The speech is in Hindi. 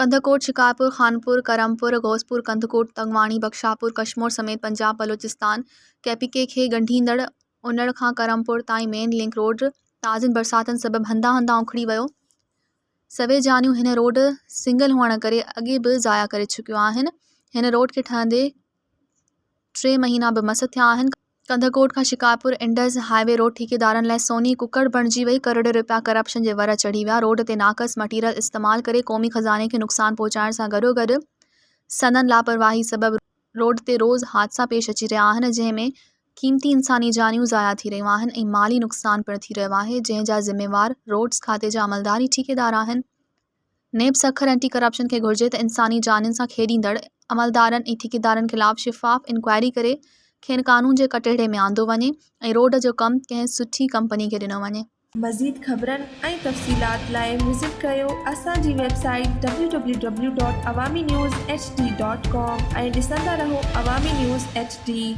कंधकोट, शिकारपुर, खानपुर, करमपुर, घोसपुर, कंधकोट, तंगवाणी, बख्शापुर, कश्मोर समेत पंजाब बलोचिस्तान कैपीके खे ॻंढींदड़ उनड़ खां करमपुर ताईं मेन लिंक रोड ताज़नि बरसातनि सबबि हंधा हंधा उखड़ी वियो। सवे जानियूं हिन रोड सिंगल हुअण करे अॻे बि ज़ाया करे चुकियूं आहिनि। हिन रोड खे ठहंदे 3 महीना बि मस थिया आहिनि। कंधकोट खां शिकारपुर इंडस हाईवे रोड ठेकेदारनि लाइ सोनी कुकड़ बणिजी वई। करोड़ रुपया करप्शन जे वर चढ़ी विया। रोड ते नाक़स मटीरियल इस्तेमाल करे क़ौमी ख़ज़ाने खे नुक़सान पहुचाइण सां गॾोगॾु सनन लापरवाही सबबि रोड ते रोज़ हादसा पेश अची रहिया आहिनि, जंहिंमें क़ीमती इंसानी जानियूं ज़ाया थी रहियूं आहिनि ऐं माली नुक़सान पिणु थी रहियो आहे, जंहिंजा ज़िम्मेवार रोड्स खाते जा अमलदारी ठेकेदार आहिनि। नेब सखर एंटी करप्शन खे घुर्जे त इंसानी जानियुनि सां खेॾींदड़ अमलदारनि ऐं ठेकेदारनि ख़िलाफ़ शिफ़ाफ़ इंक्वायरी करे खेनि कानून जे कटहरे में आंदो वञे ऐं रोड जो कमु कंहिं सुठी कंपनी खे ॾिनो वञे। मज़ीद ख़बरनि ऐं तफ़सीलात लाइ विज़िट कयो असांजी वेबसाइट www.awamiNewsHD.com ऐं ॾिसंदा रहो अवामी न्यूज़ HD।